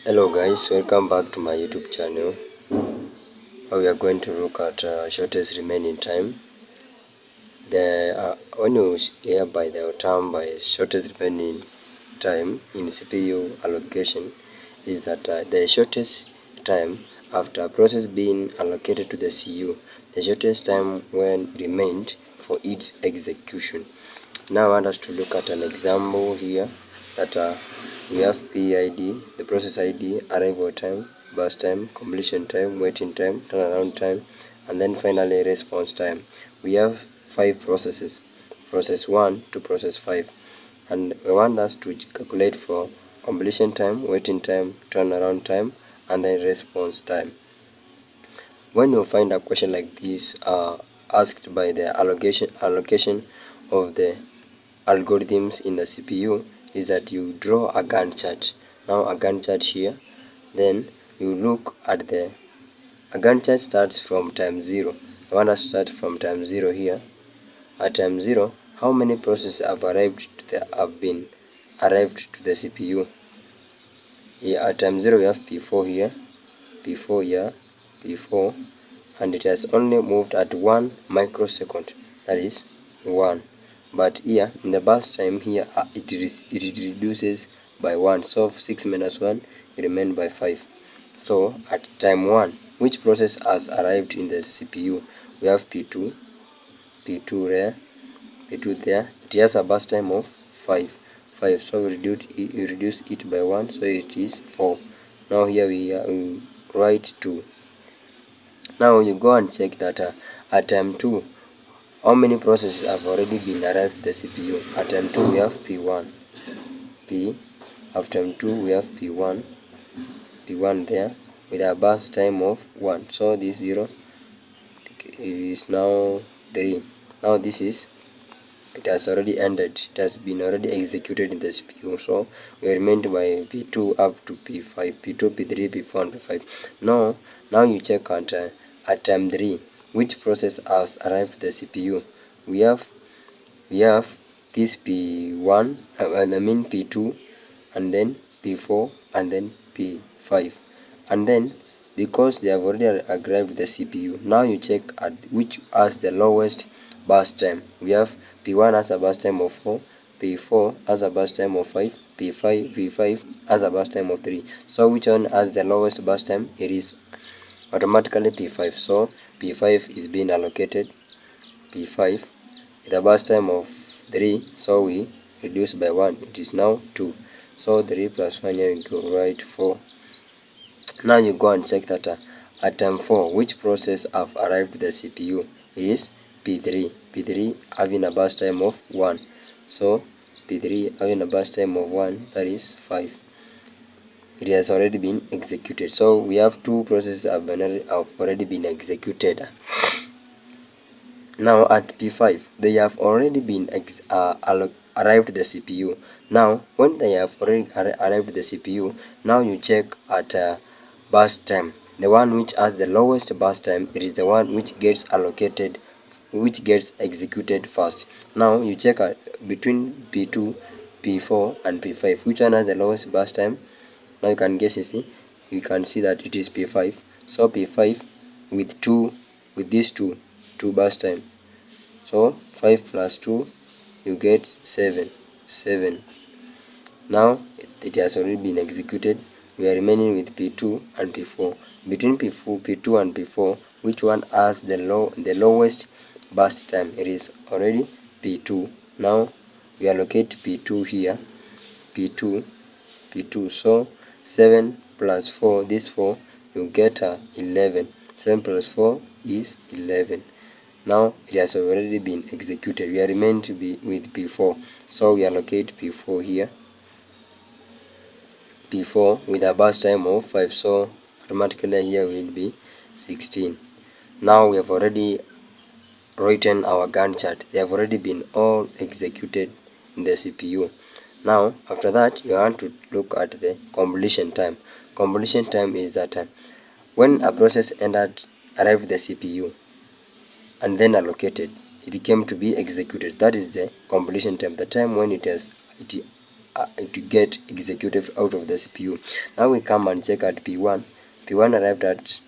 Hello guys, welcome back to my YouTube channel. We are going to look at shortest remaining time. When you hear by the term by shortest remaining time in CPU allocation is that the shortest time after a process being allocated to the CPU, the shortest time when remained for its execution. Now I want us to look at an example here that we have PID, the process ID, arrival time, burst time, completion time, waiting time, turnaround time, and then finally response time. We have 5 processes, process 1 to process 5, and we want us to calculate for completion time, waiting time, turnaround time, and then response time. When you find a question like this asked by the allocation of the algorithms in the CPU is that you draw a Gantt chart. Now a Gantt chart here, then you look at a Gantt chart starts from time 0. I want us to start from time 0 here. At time 0, how many processes have been arrived to the CPU? Here at time 0 we have P4 here, P4 here, P4, and it has only moved at 1 microsecond, that is 1. But here in the burst time here it reduces by 1, so 6 minus 1 it remains by 5. So at time 1, which process has arrived in the CPU? We have P2 there, P2 there. It has a burst time of 5, so we reduce it by 1, so it is 4. Now here we write 2. Now you go and check that at time 2, how many processes have already been arrived at the CPU? At time 2 we have P1, after time 2 we have P1 there with a burst time of 1. So this 0 is now 3. Now it has already ended. It has been already executed in the CPU. So we remained by P2 up to P5, P2, P3, P4, and P5. Now you check at time 3, which process has arrived at the CPU? We have this P1, P2, and then P4, and then P5, and then because they have already arrived at the CPU, now you check at which has the lowest burst time. We have P1 has a burst time of 4, P4 has a burst time of 5, P5 has a burst time of 3. So which one has the lowest burst time? It is automatically P5. So P5 is being allocated, P5 with a burst time of 3, so we reduce by 1, it is now 2. So 3 plus 1, here we go, right, 4. Now you go and check that at time 4, which process have arrived at the CPU? It is P3 having a burst time of 1. So P3 having a burst time of 1, that is 5. It has already been executed. So we have 2 processes have already been executed. Now at P5, they have already been arrived at the CPU. Now when they have already arrived at the CPU, now you check at burst time. The one which has the lowest burst time, it is the one which gets executed first. Now you check between P2, P4, and P5, which one has the lowest burst time. Now you can guess, you can see that it is P5. So P5 with these two burst time. So 5 plus 2, you get 7. Now it has already been executed. We are remaining with P2 and P4. Between P2 and P4, which one has the lowest burst time? It is already P2. Now we allocate P2 here, P2. So 7 plus 4, this 4, you get 11. 7 plus 4 is 11. Now it has already been executed. We are remained to be with P4. So we allocate P4 here, P4 with a burst time of 5. So automatically here will be 16. Now we have already written our Gantt chart. They have already been all executed in the CPU. Now after that you want to look at the completion time. Completion time is that when a process arrived at the CPU and then allocated, it came to be executed. That is the completion time, the time when it to get executed out of the CPU. Now we come and check at P1. P1 arrived at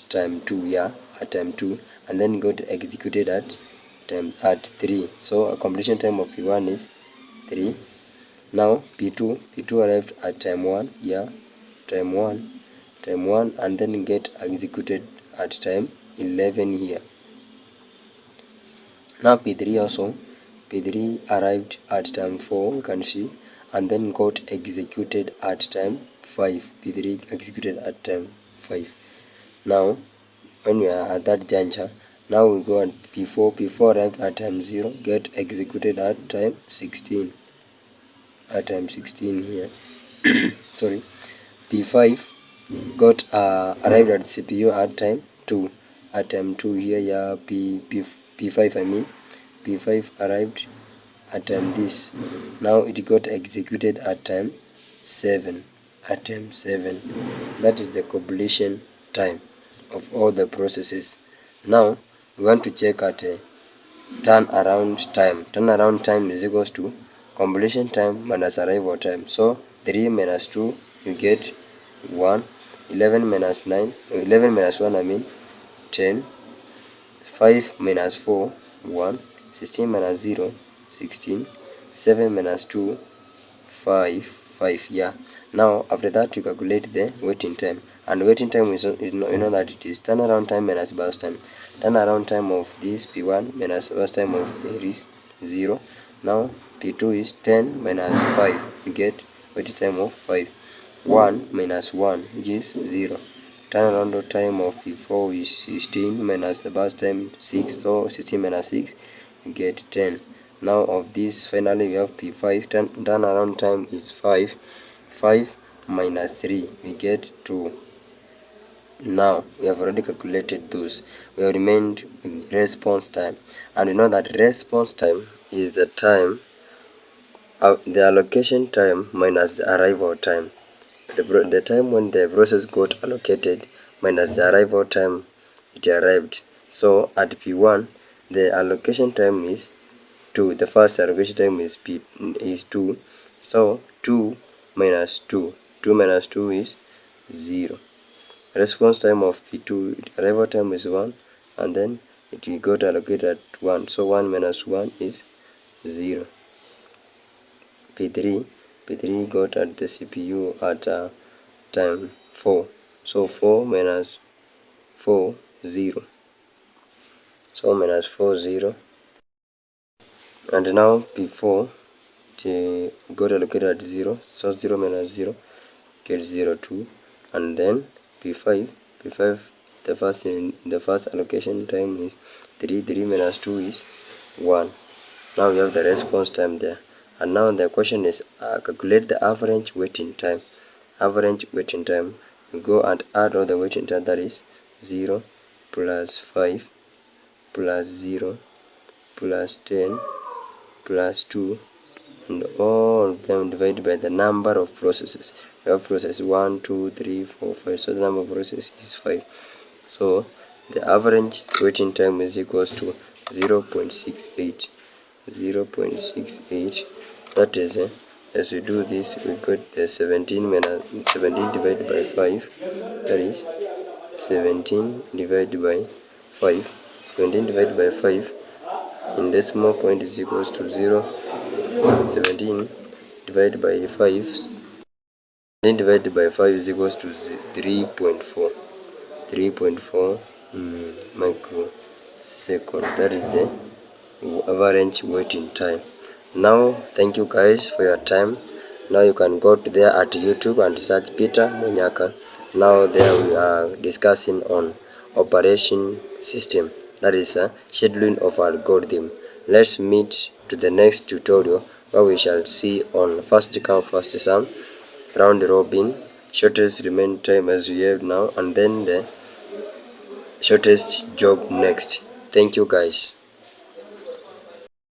time 2, yeah, at time 2, and then got executed at 3. So a completion time of P1 is 3. Now P2 arrived at time 1, yeah, time 1, and then get executed at time 11 here. Now P3 arrived at time 4, you can see, and then got executed at time 5. P3 executed at time 5. Now when we are at that juncture, now we go at P4 arrived at time 0, get executed at time 16. At time 16 here. Sorry. P5 got arrived at CPU at time 2. At time 2 here, yeah, P5 I mean. P5 arrived at time this. Now it got executed at time 7. At time 7. That is the completion time of all the processes. Now we want to check at turnaround time. Turnaround time is equals to completion time minus arrival time. So 3 minus 2, you get 1. 11 minus 9, 11 minus 1 I mean 10. 5 minus 4, 1. 16 minus 0, 16. 7 minus 2, 5, yeah. Now after that you calculate the waiting time, and waiting time is you know that it is turnaround time minus burst time. Turnaround time of this P1 minus burst time of here is 0. Now P2 is 10 minus 5, you get waiting time of 5. 1 minus 1, which is 0. Turnaround time of P4 is 16 minus the burst time 6, so 16 minus 6, you get 10. Now of this finally we have P5, turnaround time is 5. 5 minus 3, we get 2. Now we have already calculated those. We have remained in response time, and we know that response time is the time, the allocation time minus the arrival time. The time when the process got allocated minus the arrival time it arrived. So at P1 the allocation time is 2. The first allocation time is 2. So 2 minus 2. 2 minus 2 is 0. Response time of P2, arrival time is 1, and then it got allocated at 1. So 1 minus 1 is 0. P3 got at the CPU at time 4. So 4 minus 4, 0. So minus 4, 0. And now P4 got allocated at 0. So 0 minus 0 get 0, 2. And then P5 the first allocation time is 3. 3 minus 2 is 1. Now we have the response time there. And now the question is calculate the average waiting time. Average waiting time, we go and add all the waiting time, that is 0 plus 5 plus 0 plus 10 plus 2, and all of them divided by the number of processes. We have process 1, 2, 3, 4, 5, so the number of processes is 5. So the average waiting time is equals to 0.68. 0.68. That is, as we do this, we got the 17 divided by 5. That is 17 divided by 5. 17 divided by 5 in decimal point is equals to 0. 17 divided by 5. 17 divided by 5 is equals to 3.4. 3.4 microsecond. That is the average waiting time. Now thank you guys for your time. Now you can go to there at YouTube and search Peter Munyaka. Now there we are discussing on operation system, that is scheduling of algorithm. Let's meet to the next tutorial where we shall see on first come first serve, round robin, shortest remain time as we have now, and then the shortest job next. Thank you guys.